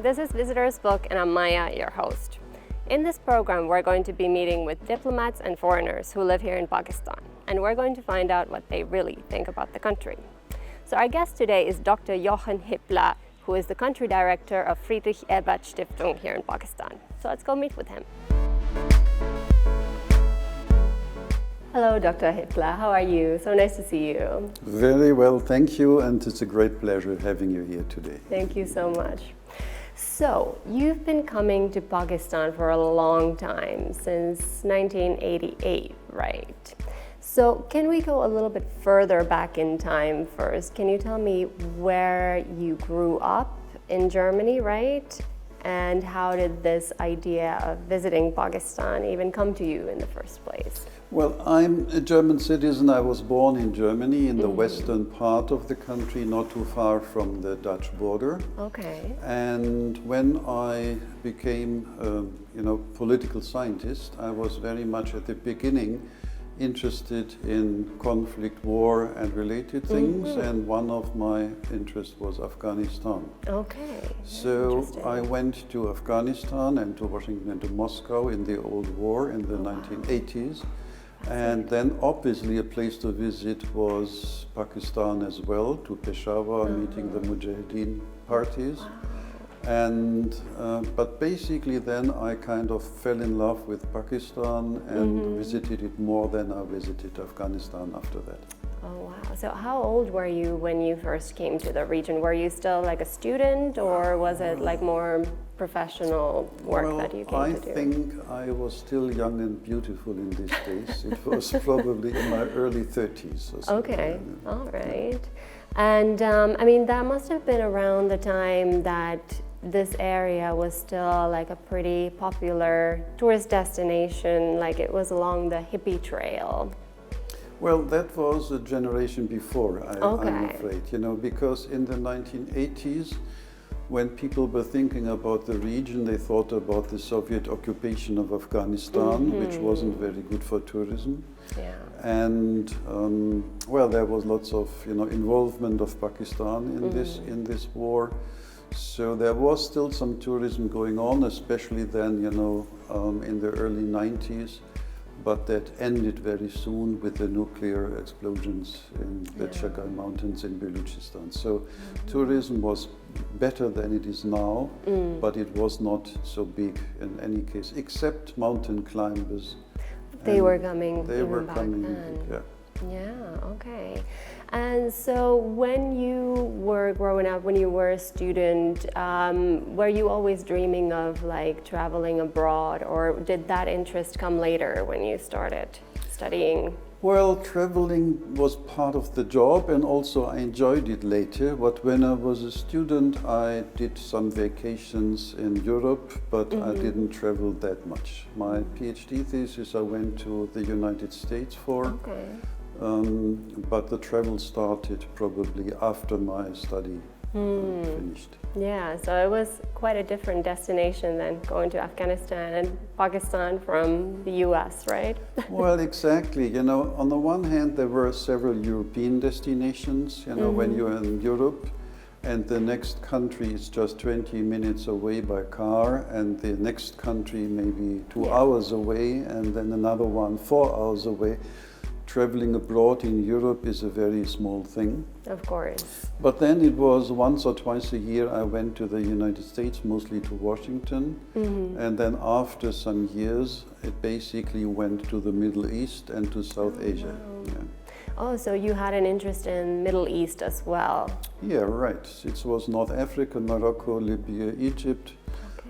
This is Visitor's Book and I'm Maya, your host. In this program, we're going to be meeting with diplomats and foreigners who live here in Pakistan, and we're going to find out what they really think about the country. So our guest today is Dr. Jochen Hippler, who is the country director of Friedrich Ebert Stiftung here in Pakistan. So let's go meet with him. Hello, Dr. Hippler. How are you? So nice to see you. Very well, thank you, and it's a great pleasure having you here today. Thank you so much. So, you've been coming to Pakistan for a long time, since 1988, right? So, can we go a little bit further back in time first? Can you tell me where you grew up in Germany, right? And how did this idea of visiting Pakistan even come to you in the first place? Well, I'm a German citizen. I was born in Germany, in the western part of the country, not too far from the Dutch border. Okay. And when I became a political scientist, I was very much at the beginning interested in conflict, war and related things, and one of my interests was Afghanistan. Okay. So I went to Afghanistan and to Washington and to Moscow in the old war in the 1980s. And then obviously a place to visit was Pakistan as well, to Peshawar, meeting the Mujahideen parties. And but basically then I kind of fell in love with Pakistan and visited it more than I visited Afghanistan after that. Oh wow. So how old were you when you first came to the region? Were you still like a student, or was it like more professional work that you came to do? I think I was still young and beautiful in these days. It was probably in my early 30s or something. Okay, all right. And I mean, that must have been around the time that this area was still like a pretty popular tourist destination, like it was along the hippie trail. Well, that was a generation before, I'm afraid, because in the 1980s, when people were thinking about the region, they thought about the Soviet occupation of Afghanistan, which wasn't very good for tourism. Yeah. And there was lots of involvement of Pakistan in this war. So there was still some tourism going on, especially then, in the early 90s. But that ended very soon with the nuclear explosions in the Chagai Mountains in Balochistan. So tourism was better than it is now, but it was not so big in any case, except mountain climbers. They were coming. They were back coming. Then. Yeah. Okay. And so, when you were growing up, when you were a student, were you always dreaming of like traveling abroad, or did that interest come later when you started studying? Well, traveling was part of the job, and also I enjoyed it later. But when I was a student, I did some vacations in Europe, but I didn't travel that much. My PhD thesis I went to the United States for. Okay. But the travel started probably after my study finished. Yeah, so it was quite a different destination than going to Afghanistan and Pakistan from the US, right? Well, exactly. On the one hand, there were several European destinations, when you're in Europe, and the next country is just 20 minutes away by car, and the next country maybe 2 hours away, and then another one 4 hours away. Traveling abroad in Europe is a very small thing. Of course. But then it was once or twice a year I went to the United States, mostly to Washington. And then after some years, it basically went to the Middle East and to South Asia. Wow. Yeah. Oh, so you had an interest in Middle East as well? Yeah, right. It was North Africa, Morocco, Libya, Egypt,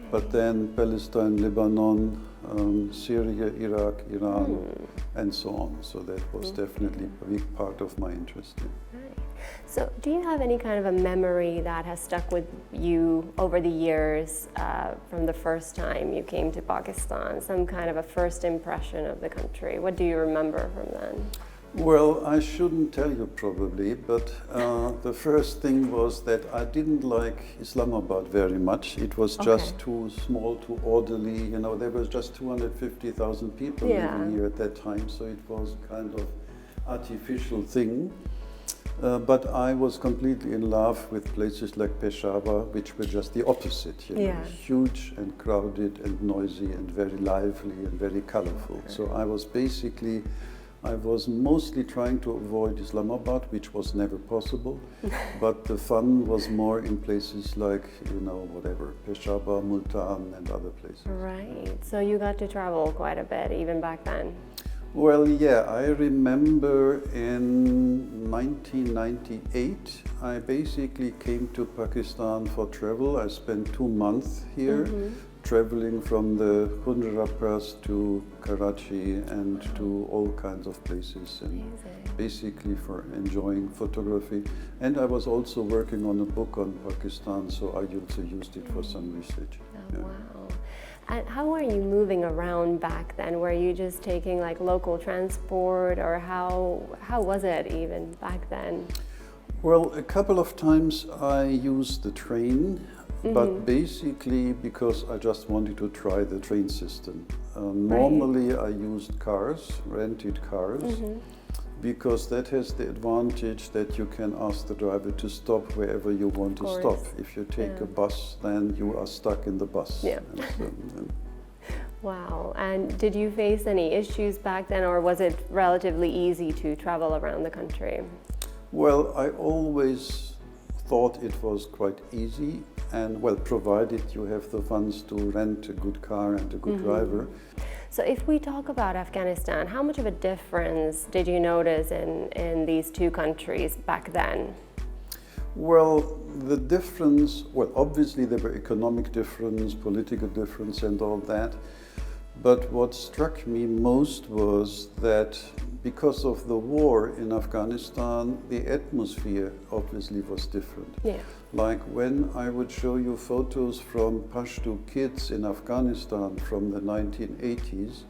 but then Palestine, Lebanon, Syria, Iraq, Iran, and so on. So that was definitely a big part of my interest. Yeah. Right. So do you have any kind of a memory that has stuck with you over the years from the first time you came to Pakistan? Some kind of a first impression of the country? What do you remember from then? Well, I shouldn't tell you probably, but the first thing was that I didn't like Islamabad very much. It was just too small, too orderly. There was just 250,000 people living here at that time, so it was kind of artificial thing. But I was completely in love with places like Peshawar, which were just the opposite, you know, Yeah. huge and crowded and noisy and very lively and very colorful. So I was mostly trying to avoid Islamabad, which was never possible, but the fun was more in places like, you know, whatever, Peshawar, Multan and other places. Right. So you got to travel quite a bit even back then. Well, yeah, I remember in 1998, I basically came to Pakistan for travel. I spent 2 months here, traveling from the Hunra Pass to Karachi and to all kinds of places, and basically for enjoying photography. And I was also working on a book on Pakistan, so I also used it for some research. Oh, wow. And how were you moving around back then? Were you just taking like local transport, or how was it even back then? Well, a couple of times I used the train, but basically because I just wanted to try the train system. Normally I used cars, rented cars, because that has the advantage that you can ask the driver to stop wherever you want to stop. If you take a bus, then you are stuck in the bus. Yeah. And Wow. And did you face any issues back then, or was it relatively easy to travel around the country? well, I always thought it was quite easy, and well, provided you have the funds to rent a good car and a good driver. So if we talk about Afghanistan, how much of a difference did you notice in these two countries back then? Well, the difference, well, obviously there were economic difference, political difference and all that. But what struck me most was that because of the war in Afghanistan, the atmosphere obviously was different. Yeah. Like when I would show you photos from Pashto kids in Afghanistan from the 1980s,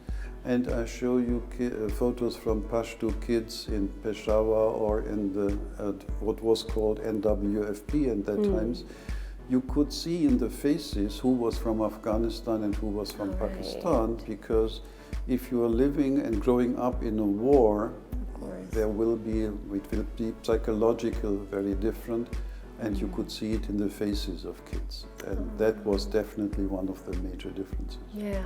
and I show you photos from Pashto kids in Peshawar or in the what was called NWFP at that times, you could see in the faces who was from Afghanistan and who was from Pakistan, because if you are living and growing up in a war, it will be psychological very different, and you could see it in the faces of kids, and that was definitely one of the major differences. Yeah.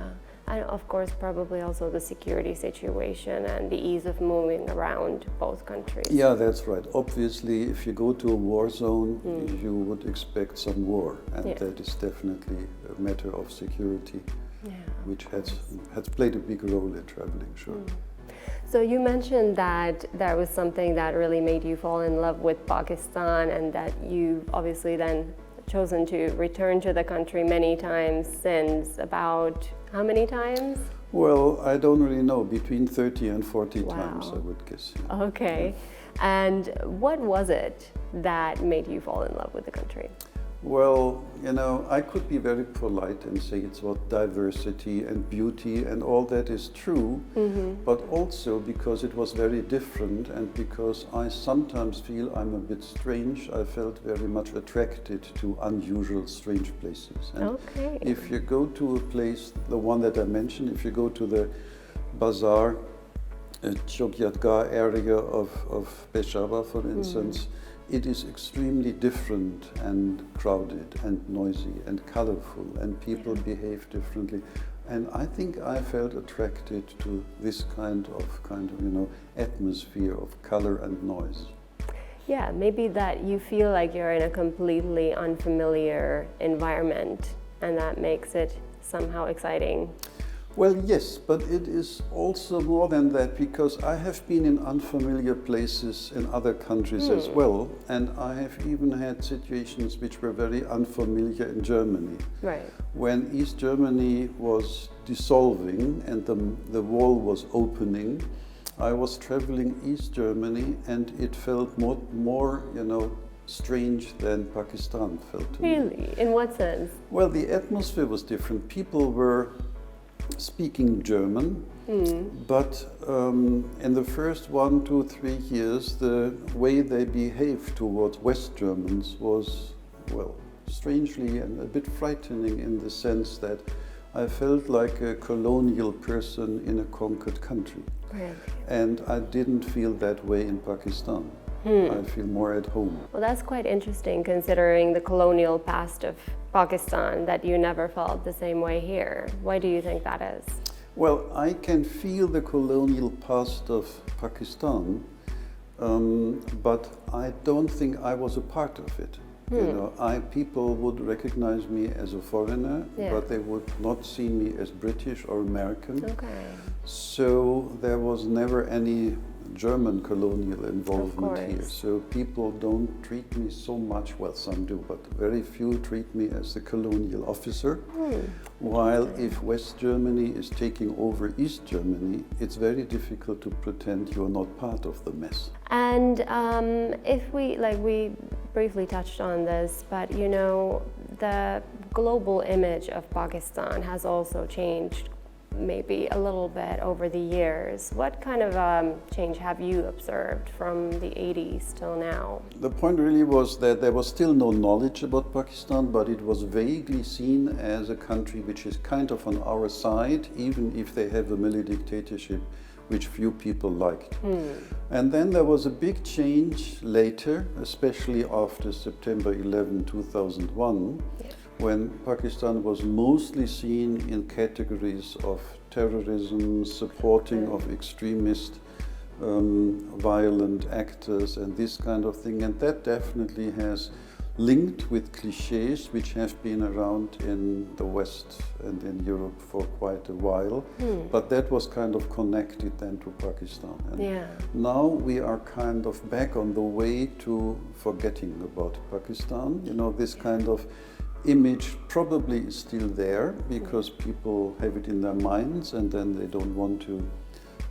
And of course, probably also the security situation and the ease of moving around both countries. Yeah, that's right. Obviously, if you go to a war zone, you would expect some war, and that is definitely a matter of security, which has played a big role in traveling, sure. So you mentioned that there was something that really made you fall in love with Pakistan, and that you obviously then chosen to return to the country many times since. About how many times? Well, I don't really know, between 30 and 40 times, I would guess. Yeah. Okay. And what was it that made you fall in love with the country? Well, you know, I could be very polite and say it's about diversity and beauty, and all that is true, but also because it was very different, and because I sometimes feel I'm a bit strange, I felt very much attracted to unusual, strange places. And if you go to a place, the one that I mentioned, if you go to the bazaar, Chogyatgah area of Peshawar, for instance, it is extremely different and crowded and noisy and colorful, and people behave differently. And I think I felt attracted to this kind of atmosphere of color and noise. Yeah, maybe that you feel like you're in a completely unfamiliar environment, and that makes it somehow exciting. Well, yes, but it is also more than that, because I have been in unfamiliar places in other countries as well, and I have even had situations which were very unfamiliar in Germany. Right. When East Germany was dissolving and the wall was opening, I was traveling East Germany, and it felt more strange than Pakistan felt to me. Really? In what sense? Well, the atmosphere was different. People were speaking German, but in the first 1, 2, 3 years, the way they behaved towards West Germans was, well, strangely and a bit frightening, in the sense that I felt like a colonial person in a conquered country. Really? And I didn't feel that way in Pakistan. I feel more at home. Well, that's quite interesting considering the colonial past of Pakistan, that you never felt the same way here. Why do you think that is? Well, I can feel the colonial past of Pakistan, but I don't think I was a part of it. You know, people would recognize me as a foreigner, but they would not see me as British or American. Okay. So there was never any German colonial involvement here. So people don't treat me so much, well, some do, but very few treat me as a colonial officer. While if West Germany is taking over East Germany, it's very difficult to pretend you're not part of the mess. And if we briefly touched on this, but you know, the global image of Pakistan has also changed maybe a little bit over the years. What kind of change have you observed from the 80s till now? The point really was that there was still no knowledge about Pakistan, but it was vaguely seen as a country which is kind of on our side, even if they have a military dictatorship, which few people liked. And then there was a big change later, especially after September 11, 2001, when Pakistan was mostly seen in categories of terrorism, supporting of extremist violent actors and this kind of thing. And that definitely has linked with cliches which have been around in the West and in Europe for quite a while. But that was kind of connected then to Pakistan. And now we are kind of back on the way to forgetting about Pakistan. You know, this kind of image probably is still there because people have it in their minds and then they don't want to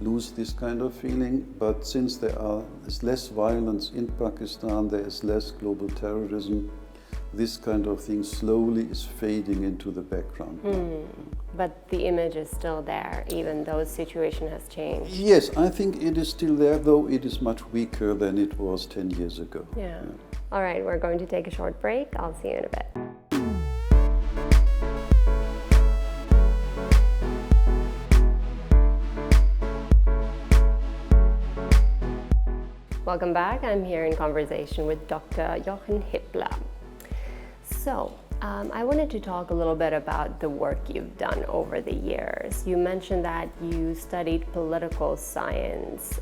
lose this kind of feeling. But since there is less violence in Pakistan, there is less global terrorism, this kind of thing slowly is fading into the background. But the image is still there, even though the situation has changed. Yes, I think it is still there, though it is much weaker than it was 10 years ago. All right, we're going to take a short break. I'll see you in a bit. Welcome back. I'm here in conversation with Dr. Jochen Hippler. So, I wanted to talk a little bit about the work you've done over the years. You mentioned that you studied political science.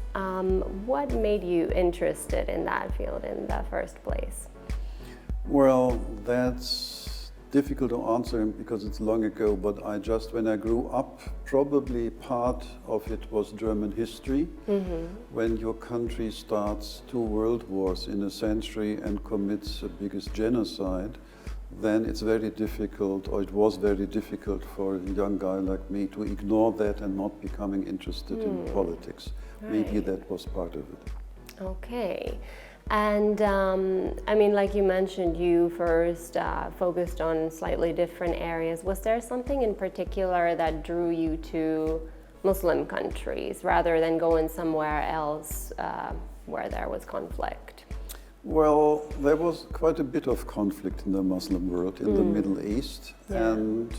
What made you interested in that field in the first place? Well, that's difficult to answer because it's long ago, but when I grew up, probably part of it was German history. When your country starts 2 world wars in a century and commits the biggest genocide, then it's very difficult, or it was very difficult for a young guy like me to ignore that and not becoming interested in politics. Maybe that was part of it. Okay. And I mean, like you mentioned, you first focused on slightly different areas. Was there something in particular that drew you to Muslim countries rather than going somewhere else where there was conflict? Well, there was quite a bit of conflict in the Muslim world, in the Middle East. And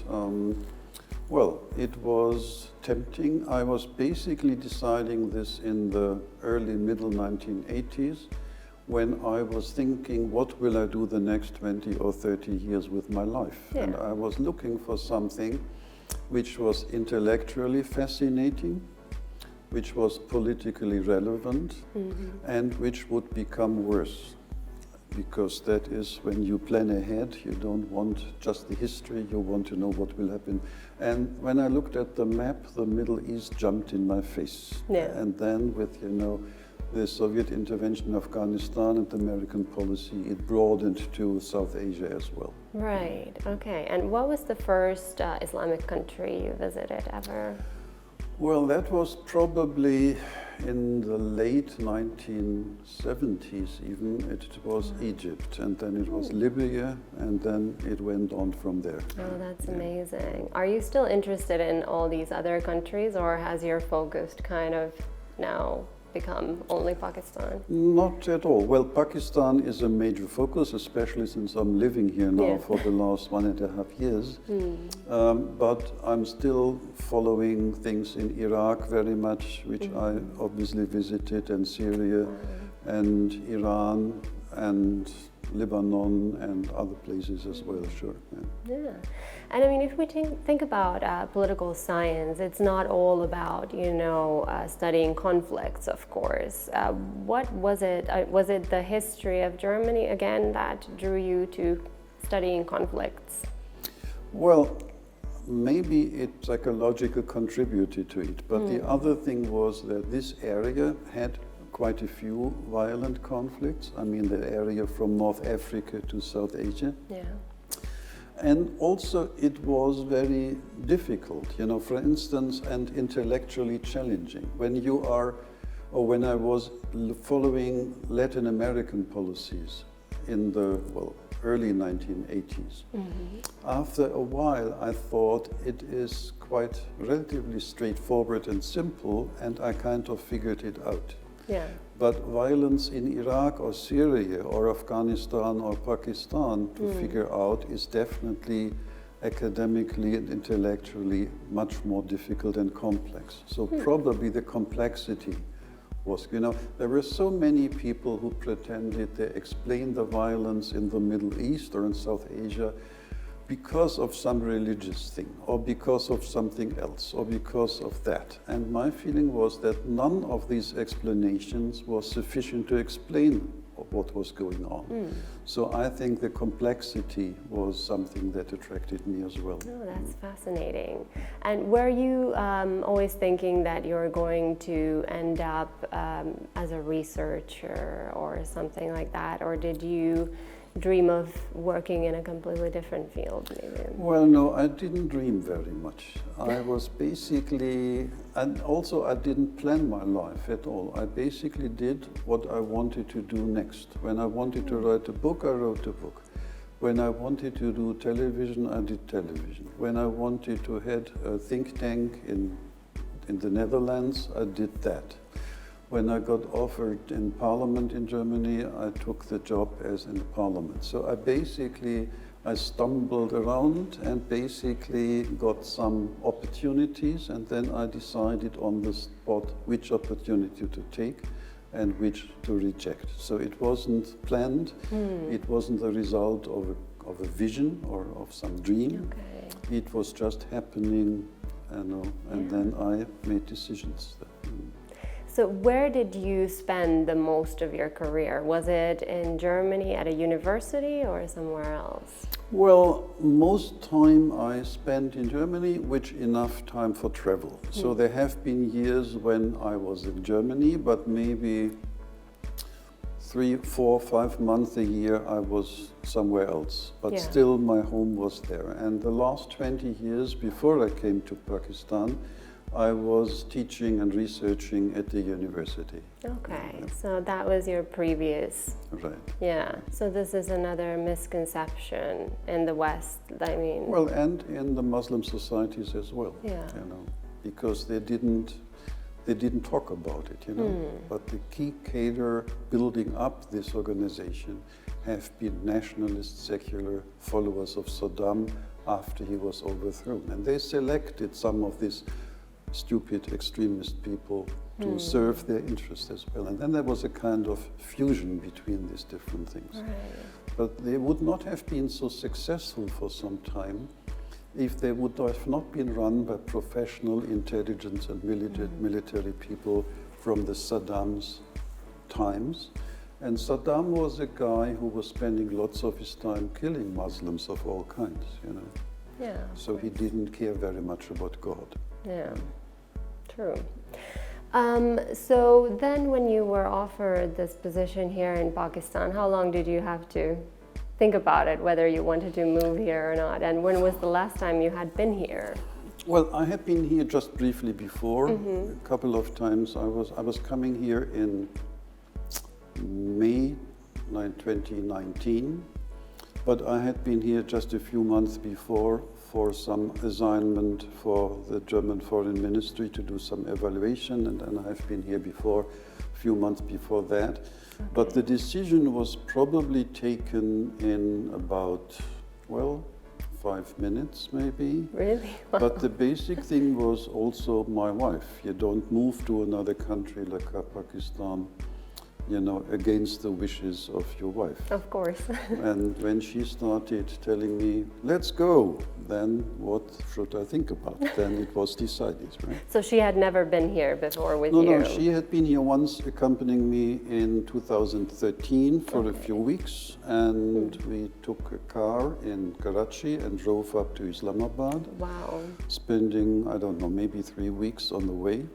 well, it was tempting. I was basically deciding this in the early, middle 1980s. When I was thinking, what will I do the next 20 or 30 years with my life? And I was looking for something which was intellectually fascinating, which was politically relevant, and which would become worse. Because that is when you plan ahead, you don't want just the history, you want to know what will happen. And when I looked at the map, the Middle East jumped in my face. And then with, you know, the Soviet intervention in Afghanistan and the American policy, it broadened to South Asia as well. Right, okay. And what was the first Islamic country you visited ever? Well, that was probably in the late 1970s even. It was Egypt, and then it was Libya, and then it went on from there. Oh, that's amazing. Are you still interested in all these other countries, or has your focus kind of now become only Pakistan? Not at all. Well, Pakistan is a major focus, especially since I'm living here now for the last 1.5 years. But I'm still following things in Iraq very much, which I obviously visited, and Syria, and Iran and Lebanon and other places as well, sure. Yeah. Yeah, and I mean, if we think about political science, it's not all about, studying conflicts, of course. What was it? Was it the history of Germany, again, that drew you to studying conflicts? Well, maybe it psychologically contributed to it, but the other thing was that this area had quite a few violent conflicts. I mean, the area from North Africa to South Asia. Yeah. And also it was very difficult, for instance, and intellectually challenging. When I was following Latin American policies in the, early 1980s. After a while, I thought it is quite relatively straightforward and simple, and I kind of figured it out. Yeah. But violence in Iraq or Syria or Afghanistan or Pakistan to figure out is definitely academically and intellectually much more difficult and complex. So probably the complexity was, there were so many people who pretended they explained the violence in the Middle East or in South Asia because of some religious thing, or because of something else, or because of that. And my feeling was that none of these explanations was sufficient to explain what was going on. So I think the complexity was something that attracted me as well. Oh, that's fascinating. And were you always thinking that you're going to end up as a researcher or something like that, or did you dream of working in a completely different field, maybe? Well, no, I didn't dream very much. I was basically, and also I didn't plan my life at all. I basically did what I wanted to do next. When I wanted to write a book, I wrote a book. When I wanted to do television, I did television. When I wanted to head a think tank in the Netherlands, I did that. When I got offered in Parliament in Germany, I took the job as in the Parliament. So I stumbled around and basically got some opportunities, and then I decided on the spot which opportunity to take and which to reject. So it wasn't planned, it wasn't the result of a vision or of some dream. Okay. It was just happening, and then I made decisions. So where did you spend the most of your career? Was it in Germany at a university or somewhere else? Well, most time I spent in Germany, which enough time for travel. So there have been years when I was in Germany, but maybe 3, 4, 5 months a year I was somewhere else. But still my home was there. And the last 20 years before I came to Pakistan, I was teaching and researching at the university. Okay, so that was your previous. Right. Yeah, so this is another misconception in the West, I mean. Well, and in the Muslim societies as well. Yeah. Because they didn't talk about it, But the key cadre building up this organization have been nationalist, secular followers of Saddam after he was overthrown. And they selected some of these stupid extremist people to serve their interests as well. And then there was a kind of fusion between these different things. Right. But they would not have been so successful for some time if they would have not been run by professional intelligence and military people from the Saddam's times. And Saddam was a guy who was spending lots of his time killing Muslims of all kinds, Yeah. So he didn't care very much about God. Yeah, true. So then when you were offered this position here in Pakistan, how long did you have to think about it, whether you wanted to move here or not? And when was the last time you had been here? Well, I had been here just briefly before, a couple of times. I was coming here in May 2019, but I had been here just a few months before for some assignment for the German Foreign Ministry to do some evaluation, and then I've been here before, a few months before that. Okay. But the decision was probably taken in about, 5 minutes maybe. Really? Wow. But the basic thing was also my wife. You don't move to another country like Pakistan against the wishes of your wife. Of course. And when she started telling me, let's go, then what should I think about? Then it was decided, right? So she had never been here before with No, you? no, she had been here once accompanying me in 2013 for a few weeks, and we took a car in Karachi and drove up to Islamabad. Wow. Spending, I don't know, maybe 3 weeks on the way.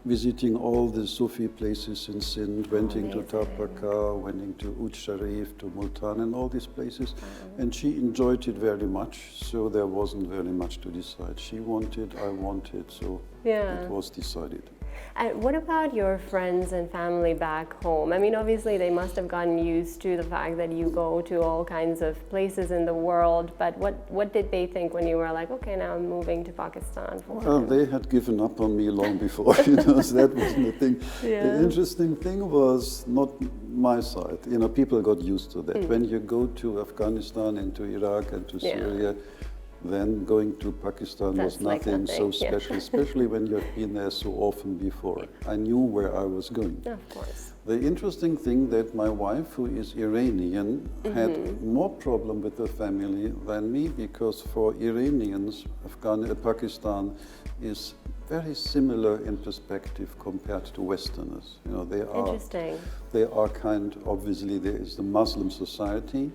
Visiting all the Sufi places in Sindh, went to Tapaka, went to Ud Sharif, to Multan, and all these places. And she enjoyed it very much, so there wasn't very much to decide. She wanted, I wanted, so it was decided. And what about your friends and family back home? I mean, obviously they must have gotten used to the fact that you go to all kinds of places in the world, but what did they think when you were like, okay, now I'm moving to Pakistan? Well, they had given up on me long before, so that wasn't the thing. The interesting thing was not my side. People got used to that. When you go to Afghanistan and to Iraq and to Syria, then going to Pakistan was nothing so special, especially when you've been there so often before. I knew where I was going. Of course. The interesting thing that my wife, who is Iranian, had more problem with the family than me, because for Iranians, Pakistan is very similar in perspective compared to Westerners. Interesting. They are obviously there is the Muslim society.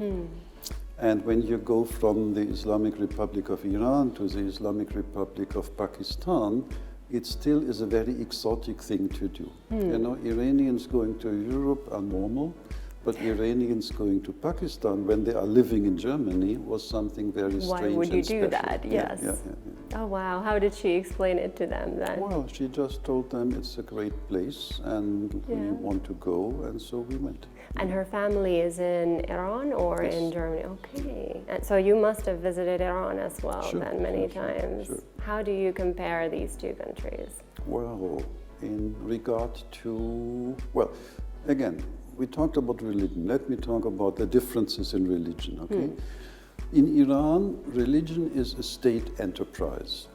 And when you go from the Islamic Republic of Iran to the Islamic Republic of Pakistan, it still is a very exotic thing to do. Iranians going to Europe are normal, but Iranians going to Pakistan when they are living in Germany was something very strange. Why would you and do special. that? Yes. Oh wow, how did she explain it to them then? Well, she just told them it's a great place and we want to go, and so we went. And her family is in Iran or in Germany? Okay. And so you must have visited Iran as well then many times. Sure. How do you compare these two countries? Well, in regard to, again, we talked about religion. Let me talk about the differences in religion, okay? In Iran, religion is a state enterprise,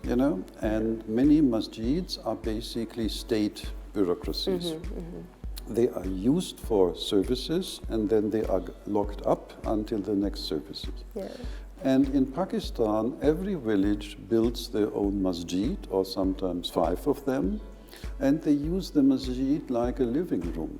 and many masjids are basically state bureaucracies. They are used for services, and then they are locked up until the next services. And in Pakistan, every village builds their own masjid, or sometimes 5 of them, and they use the masjid like a living room.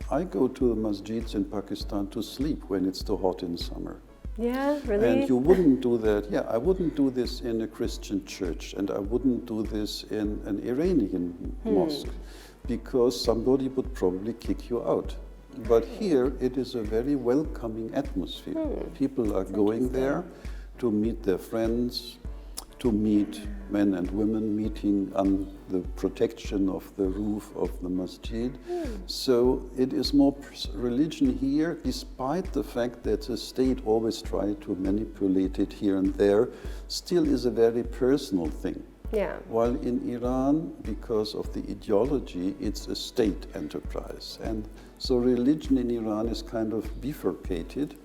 I go to the masjids in Pakistan to sleep when it's too hot in summer. Yeah, really? And you wouldn't do that. I wouldn't do this in a Christian church, and I wouldn't do this in an Iranian mosque, because somebody would probably kick you out. But here it is a very welcoming atmosphere. People are going there to meet their friends, to meet men and women meeting on the protection of the roof of the masjid. So it is more religion here, despite the fact that the state always tries to manipulate it here and there, still is a very personal thing. While in Iran, because of the ideology, it's a state enterprise. And so religion in Iran is kind of bifurcated.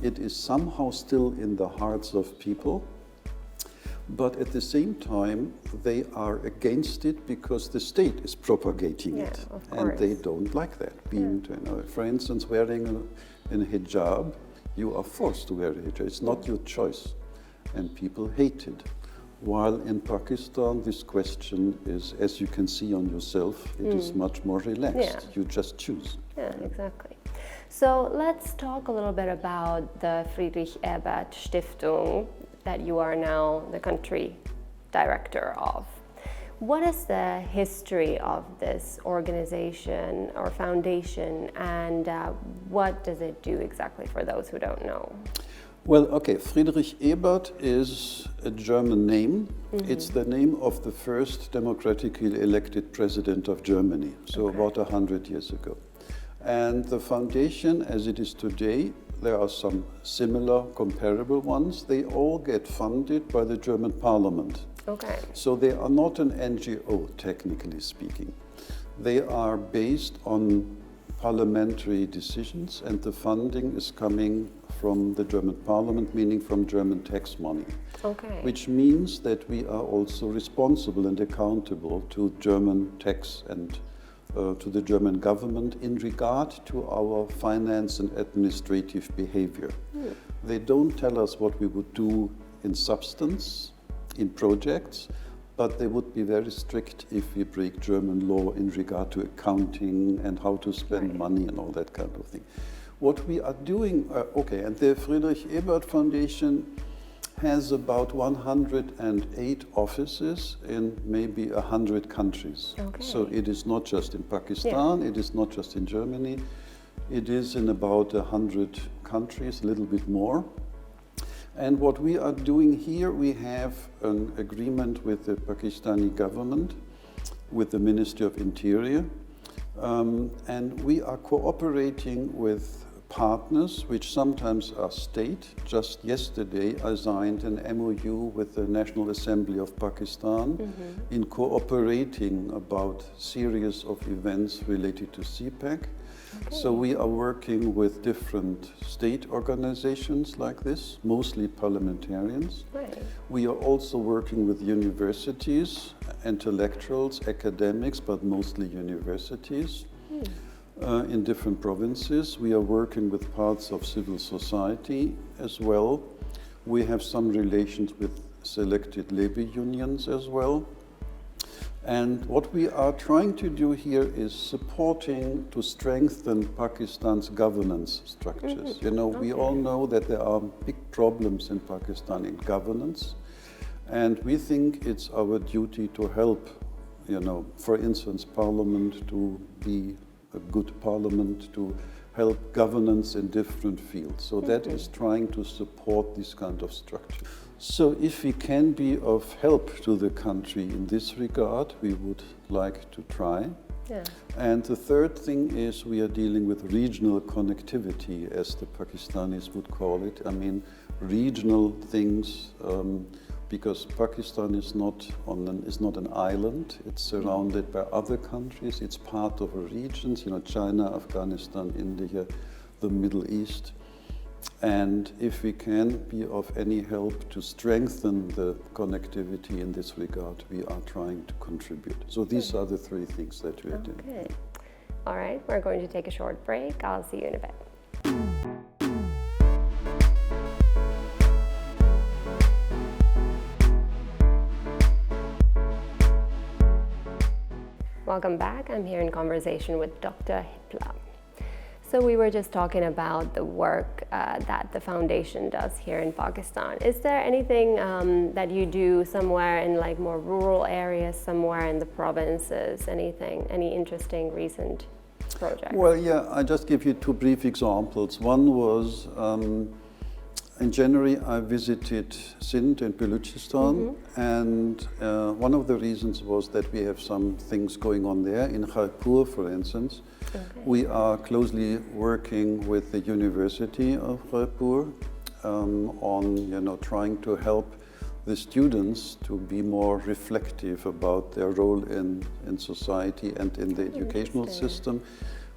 It is somehow still in the hearts of people, but at the same time, they are against it because the state is propagating it. And they don't like that. For instance, wearing a hijab, you are forced to wear a hijab. It's not your choice. And people hate it. While in Pakistan, this question is, as you can see on yourself, it is much more relaxed. You just choose. Exactly. So let's talk a little bit about the Friedrich Ebert Stiftung that you are now the country director of. What is the history of this organization or foundation, and what does it do exactly for those who don't know? Well, okay, Friedrich Ebert is a German name. It's the name of the first democratically elected president of Germany, so about 100 years ago. And the foundation, as it is today, there are some similar, comparable ones. They all get funded by the German parliament. So they are not an NGO, technically speaking. They are based on parliamentary decisions, and the funding is coming from the German parliament, meaning from German tax money. Which means that we are also responsible and accountable to German tax and to the German government in regard to our finance and administrative behavior. They don't tell us what we would do in substance, in projects, but they would be very strict if we break German law in regard to accounting and how to spend money and all that kind of thing. What we are doing, and the Friedrich Ebert Foundation has about 108 offices in maybe 100 countries. Okay. So it is not just in Pakistan, it is not just in Germany, it is in about 100 countries, a little bit more. And what we are doing here, we have an agreement with the Pakistani government, with the Ministry of Interior, and we are cooperating with partners, which sometimes are state. Just yesterday, I signed an MOU with the National Assembly of Pakistan in cooperating about series of events related to CPAC. So we are working with different state organizations like this, mostly parliamentarians. Right. We are also working with universities, intellectuals, academics, but mostly universities. In different provinces. We are working with parts of civil society as well. We have some relations with selected labor unions as well. And what we are trying to do here is supporting to strengthen Pakistan's governance structures. We all know that there are big problems in Pakistan in governance, and we think it's our duty to help, for instance, Parliament to be a good parliament, to help governance in different fields. So that is trying to support this kind of structure. So if we can be of help to the country in this regard, we would like to try. Yeah. And the third thing is we are dealing with regional connectivity, as the Pakistanis would call it. I mean, regional things, because Pakistan is not an island. It's surrounded by other countries. It's part of a region, China, Afghanistan, India, the Middle East. And if we can be of any help to strengthen the connectivity in this regard, we are trying to contribute. So these are the three things that we are doing. Okay. All right, we're going to take a short break. I'll see you in a bit. Welcome back. I'm here in conversation with Dr. Hippler. So we were just talking about the work that the foundation does here in Pakistan. Is there anything that you do somewhere in like more rural areas, somewhere in the provinces, any interesting recent projects? Well, yeah, I just give you two brief examples. One was in January I visited Sindh and Balochistan, and one of the reasons was that we have some things going on there. In Jaipur, for instance, we are closely working with the University of Jaipur on trying to help the students to be more reflective about their role in society and in the educational system,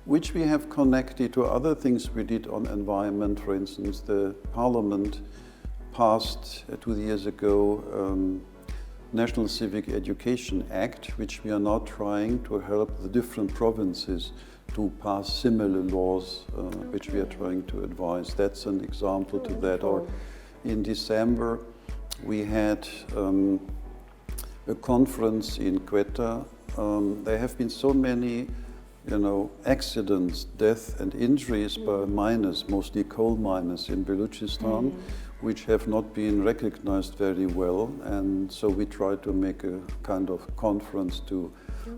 which we have connected to other things we did on environment. For instance, the Parliament passed 2 years ago National Civic Education Act, which we are now trying to help the different provinces to pass similar laws, which we are trying to advise. That's an example to that. Or in December, we had a conference in Quetta. There have been so many accidents, death and injuries by miners, mostly coal miners in Balochistan, which have not been recognized very well. And so we try to make a kind of conference to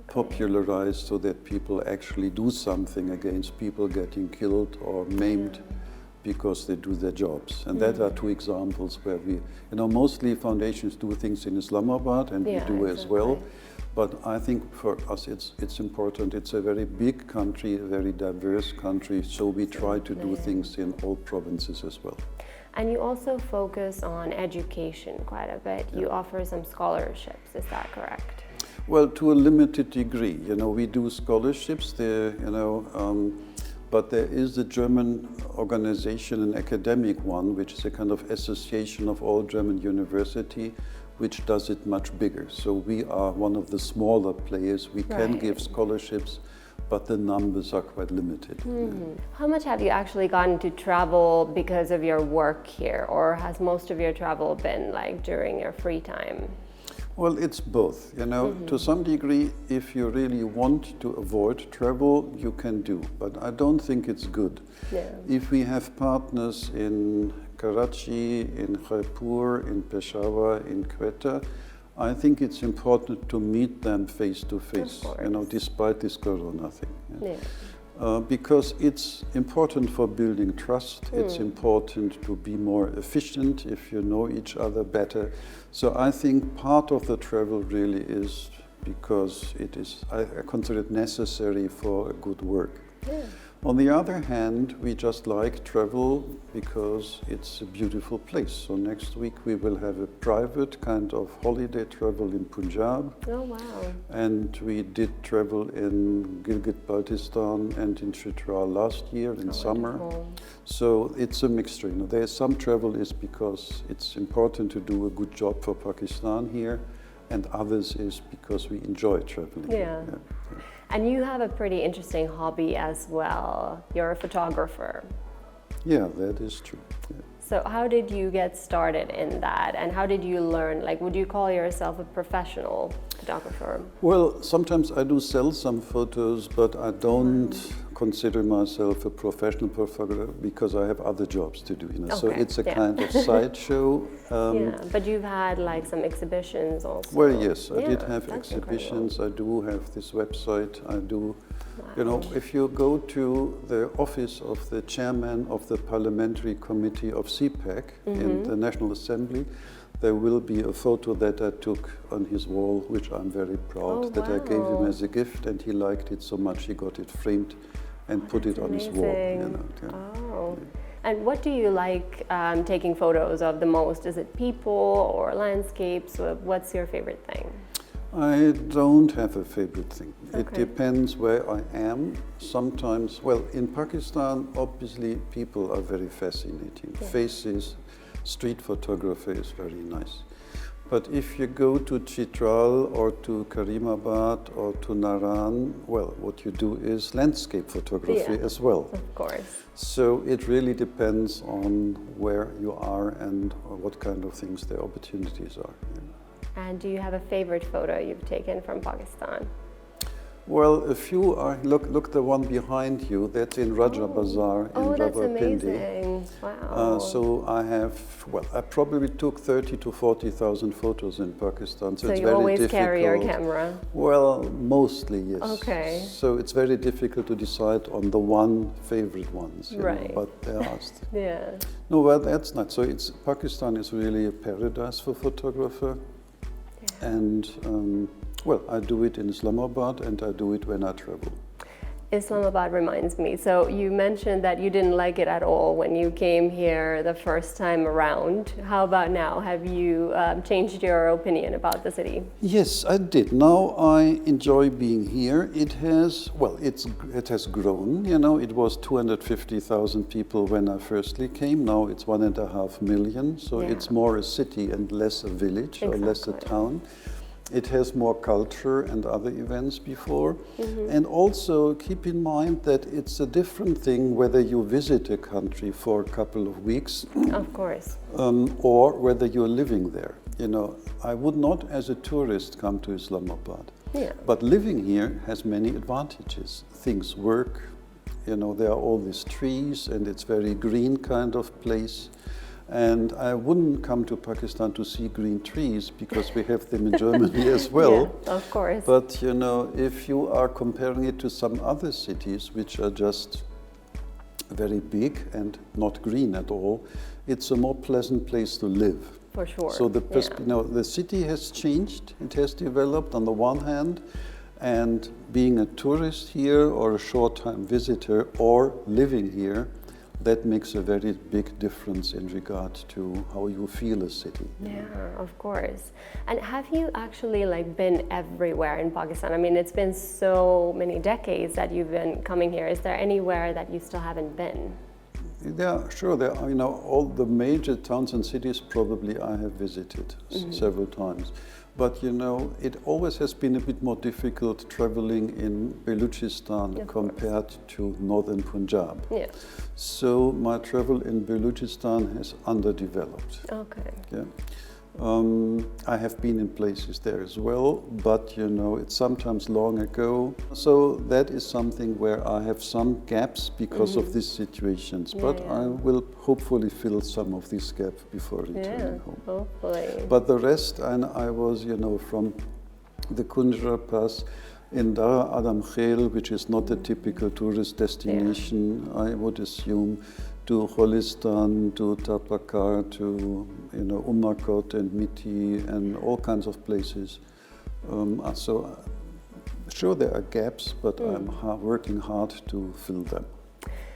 popularize so that people actually do something against people getting killed or maimed because they do their jobs. And that are two examples where we, mostly foundations do things in Islamabad, and we do as well. But I think for us it's important. It's a very big country, a very diverse country, so we try to do things in all provinces as well. And you also focus on education quite a bit. You offer some scholarships, is that correct? Well, to a limited degree. We do scholarships there, but there is a German organization, an academic one, which is a kind of association of all German universities, which does it much bigger. So we are one of the smaller players. We can give scholarships, but the numbers are quite limited. How much have you actually gotten to travel because of your work here, or has most of your travel been like during your free time? Well, it's both, you know, to some degree, if you really want to avoid travel, you can do, but I don't think it's good. Yeah. If we have partners in Karachi, in Jaipur, in Peshawar, in Quetta, I think it's important to meet them face to face, you know, despite this corona thing. Yeah. Because it's important for building trust, it's important to be more efficient if you know each other better. So I think part of the travel really is because it is, I consider it necessary for good work. Yeah. On the other hand, we just like travel because it's a beautiful place. So next week we will have a private kind of holiday travel in Punjab. Oh, wow. And we did travel in Gilgit-Baltistan and in Chitral last year in summer. Wonderful. So it's a mixture. You know, there's some travel is because it's important to do a good job for Pakistan here, and others is because we enjoy traveling. Yeah. And you have a pretty interesting hobby as well. You're a photographer. Yeah, that is true. Yeah. So how did you get started in that, and how did you learn? Like, would you call yourself a professional photographer? Well, sometimes I do sell some photos, but I don't consider myself a professional photographer because I have other jobs to do. You know, so it's a kind of sideshow. Yeah, but you've had like some exhibitions also. Well, yes, I did have that's exhibitions. incredible. I do have this website. I do. Wow. You know, if you go to the office of the chairman of the parliamentary committee of CPAC in the National Assembly, there will be a photo that I took on his wall, which I'm very proud that I gave him as a gift, and he liked it so much he got it framed and put it on his wall. You know, Oh. And what do you like taking photos of the most? Is it people or landscapes? What's your favorite thing? I don't have a favorite thing. Okay. It depends where I am. Sometimes, well, in Pakistan, obviously, people are very fascinating. Faces, street photography is very nice. But if you go to Chitral or to Karimabad or to Naran, well, what you do is landscape photography as well. Of course. So it really depends on where you are and what kind of things the opportunities are. You know. And do you have a favorite photo you've taken from Pakistan? Well, a few are, look the one behind you, that's in Raja Bazaar in that's Rawalpindi. amazing. Wow. So I have, well, I probably took 30 to 40,000 photos in Pakistan, so it's you very always difficult. carry your camera? Well, mostly, yes. Okay. So it's very difficult to decide on the one favorite ones, you know, but there are Yeah. No, well, that's not. So it's, Pakistan is really a paradise for photographer. And well, I do it in Islamabad and I do it when I travel. Islamabad reminds me. So you mentioned that you didn't like it at all when you came here the first time around. How about now? Have you changed your opinion about the city? Yes, I did. Now I enjoy being here. It has, well, it has grown. You know, it was 250,000 people when I firstly came. Now it's 1.5 million. So it's more a city and less a village or less a town. It has more culture and other events before. And also keep in mind that it's a different thing whether you visit a country for a couple of weeks Of course. or whether you're living there. You know, I would not as a tourist come to Islamabad. But living here has many advantages. Things work, you know, there are all these trees and it's very green kind of place. And I wouldn't come to Pakistan to see green trees because we have them in Germany as well. Of course. But you know, if you are comparing it to some other cities which are just very big and not green at all, it's a more pleasant place to live. For sure. So the you know, the city has changed, it has developed on the one hand, and being a tourist here or a short-time visitor or living here, that makes a very big difference in regard to how you feel a city. Yeah, of course. And have you actually like been everywhere in Pakistan? I mean, it's been so many decades that you've been coming here. Is there anywhere that you still haven't been? Yeah, sure. There are, you know, all the major towns and cities probably I have visited several times. But you know, it always has been a bit more difficult traveling in Balochistan compared to northern Punjab. Yeah. So my travel in Balochistan is underdeveloped. Okay. Yeah. I have been in places there as well, but you know, it's sometimes long ago. So that is something where I have some gaps because of these situations. But I will hopefully fill some of these gaps before returning home. Hopefully. But the rest, and I was, you know, from the Kunjra Pass in Dar Adam Khel, which is not a typical tourist destination, I would assume, to Holistan, to Tapakar, to Umakot and Miti and all kinds of places. So sure there are gaps, but I'm working hard to fill them.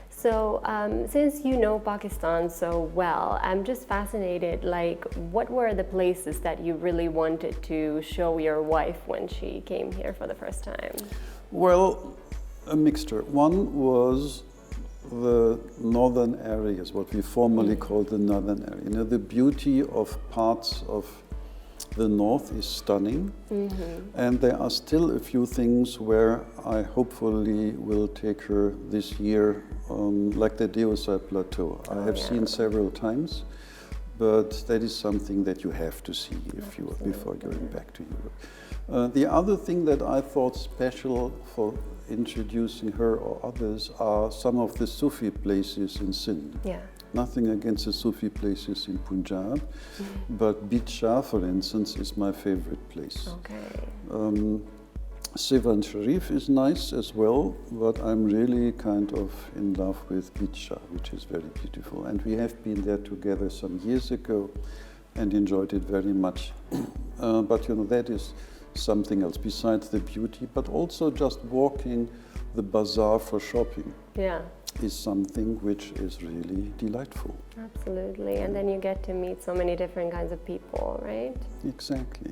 So since you know Pakistan so well, I'm just fascinated, like what were the places that you really wanted to show your wife when she came here for the first time? Well, a mixture. One was the northern areas, what we formerly called the northern area. You know, the beauty of parts of the north is stunning, and there are still a few things where I hopefully will take her this year, like the Deosai Plateau. I have seen several times, but that is something that you have to see before going back to Europe. The other thing that I thought special for introducing her or others are some of the Sufi places in Sindh. Yeah. Nothing against the Sufi places in Punjab, but Bidshah, for instance, is my favorite place. Okay. Sivan Sharif is nice as well, but I'm really kind of in love with Bidshah, which is very beautiful. And we have been there together some years ago and enjoyed it very much. But you know, that is something else besides the beauty, but also just walking the bazaar for shopping. Yeah. Is something which is really delightful. Absolutely, and then you get to meet so many different kinds of people, right? Exactly.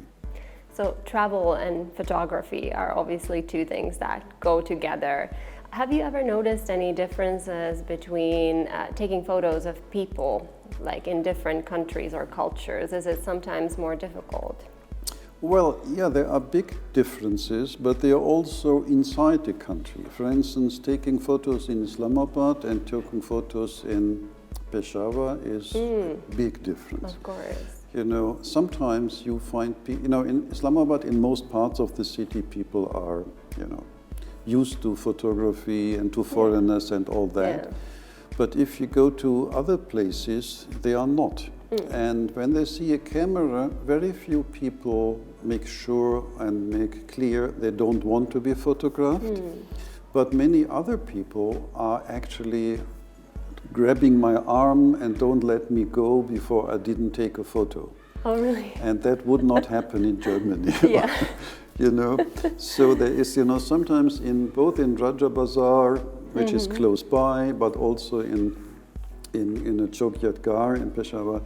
So travel and photography are obviously two things that go together. Have you ever noticed any differences between taking photos of people, like in different countries or cultures? Is it sometimes more difficult? Well, yeah, there are big differences, but they are also inside the country. For instance, taking photos in Islamabad and taking photos in Peshawar is a big difference. Of course. You know, sometimes you find, in Islamabad, in most parts of the city, people are, used to photography and to foreigners and all that. Yeah. But if you go to other places, they are not. And when they see a camera, very few people make sure and make clear they don't want to be photographed. But many other people are actually grabbing my arm and don't let me go before I didn't take a photo. Oh, really? And that would not happen in Germany. Yeah. So there is, sometimes both in Raja Bazaar, which is close by, but also in a Chogyatgar in Peshawar,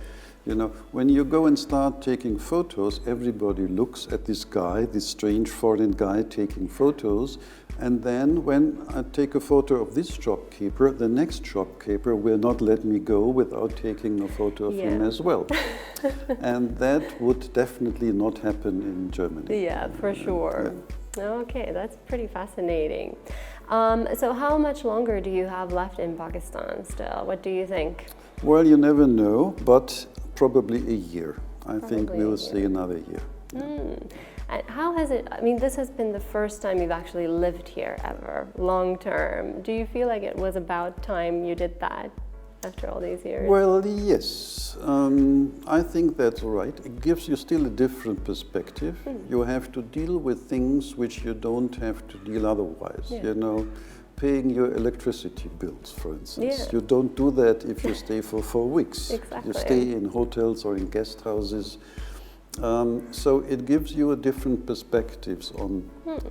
when you go and start taking photos, everybody looks at this guy, this strange foreign guy taking photos, and then when I take a photo of this shopkeeper, the next shopkeeper will not let me go without taking a photo of him as well. And that would definitely not happen in Germany. Yeah, for sure. Yeah. Okay, that's pretty fascinating. So how much longer do you have left in Pakistan still? What do you think? Well, you never know, but probably a year. I think we'll stay another year. And how has it, this has been the first time you've actually lived here ever, long term. Do you feel like it was about time you did that after all these years? Well, yes. I think that's right. It gives you still a different perspective. You have to deal with things which you don't have to deal otherwise. Yeah. Paying your electricity bills, for instance. Yeah. You don't do that if you stay for 4 weeks. Exactly. You stay in hotels or in guest houses. So it gives you a different perspectives on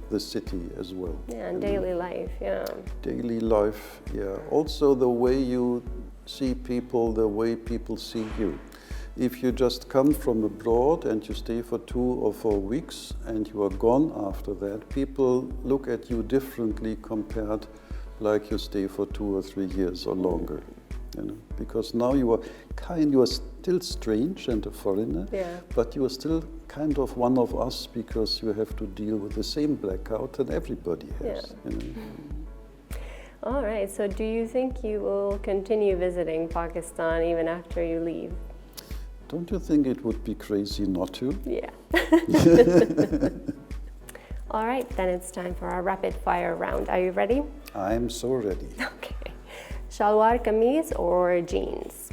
the city as well. Yeah, and daily life, yeah. Daily life, yeah. Also the way you see people, the way people see you. If you just come from abroad and you stay for 2 or 4 weeks and you are gone after that, people look at you differently compared like you stay for 2 or 3 years or longer. Because now you are still strange and a foreigner, but you are still kind of one of us because you have to deal with the same blackout that everybody has. Yeah. You know? All right, so do you think you will continue visiting Pakistan even after you leave? Don't you think it would be crazy not to? Yeah. All right, then it's time for our rapid fire round. Are you ready? I'm so ready. Okay. Shalwar kameez or jeans?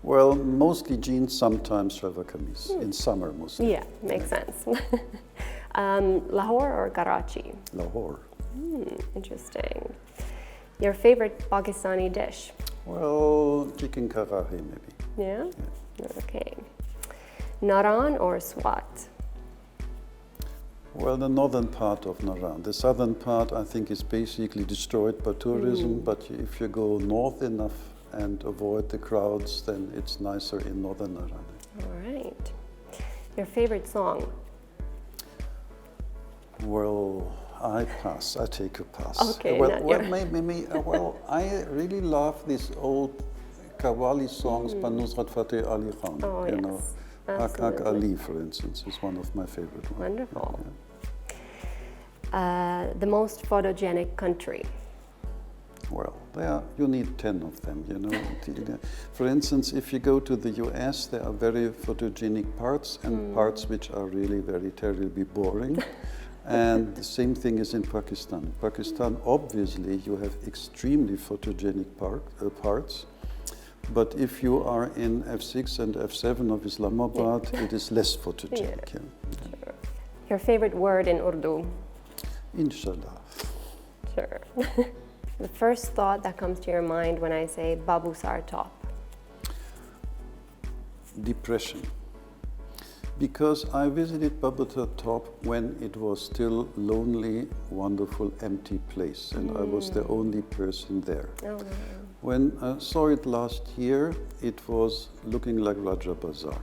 Well, mostly jeans, sometimes shalwar kameez, in summer mostly. Yeah, makes sense. Lahore or Karachi? Lahore. Interesting. Your favorite Pakistani dish? Well, chicken karahi maybe. Yeah? Okay. Naran or Swat? Well, the northern part of Naran. The southern part, I think, is basically destroyed by tourism, but if you go north enough and avoid the crowds, then it's nicer in northern Naran. All right. Your favorite song? Well, I pass. I take a pass. Okay, Well, not well, your- maybe, well, I really love these old Qawwali songs by Nusrat Fateh Ali Khan. Oh, you yes. know, Haq Haq Absolutely. Ali, for instance, is one of my favorite ones. Wonderful. The most photogenic country? Well, you need 10 of them, you know. For instance, if you go to the US, there are very photogenic parts and parts which are really very terribly boring. And the same thing is in Pakistan. In Pakistan, obviously, you have extremely photogenic parts. But if you are in F6 and F7 of Islamabad, it is less photogenic. Yeah. Sure. Your favorite word in Urdu? Inshallah. Sure. The first thought that comes to your mind when I say Babusar Top? Depression. Because I visited Babusar Top when it was still lonely, wonderful, empty place, and I was the only person there. Oh, wow. When I saw it last year, it was looking like Raja Bazaar.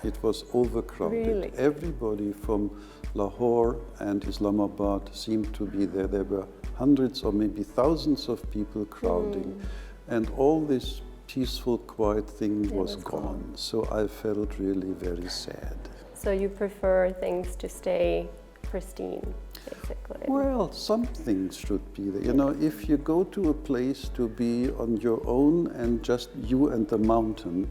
It was overcrowded. Really? Everybody from Lahore and Islamabad seemed to be there. There were hundreds or maybe thousands of people crowding, and all this peaceful, quiet thing was gone. So I felt really very sad. So you prefer things to stay pristine, basically? Well, some things should be there. You know, if you go to a place to be on your own and just you and the mountain,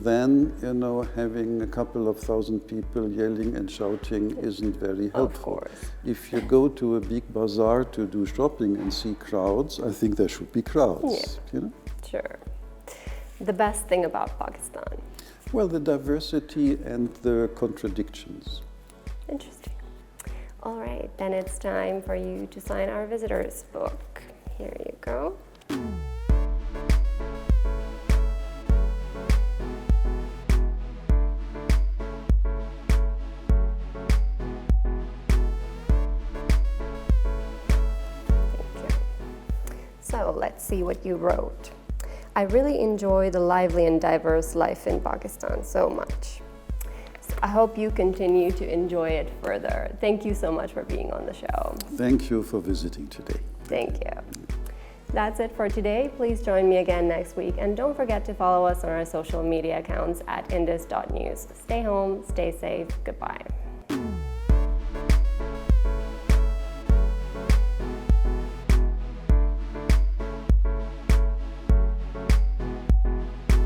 then, you know, having a couple of thousand people yelling and shouting isn't very helpful. Of course. If you go to a big bazaar to do shopping and see crowds, I think there should be crowds, you know? Sure. The best thing about Pakistan? Well, the diversity and the contradictions. Interesting. All right, then it's time for you to sign our visitor's book. Here you go. Thank you. So let's see what you wrote. I really enjoy the lively and diverse life in Pakistan so much. I hope you continue to enjoy it further. Thank you so much for being on the show. Thank you for visiting today. Thank you. That's it for today. Please join me again next week, and don't forget to follow us on our social media accounts at indus.news. Stay home, stay safe, goodbye.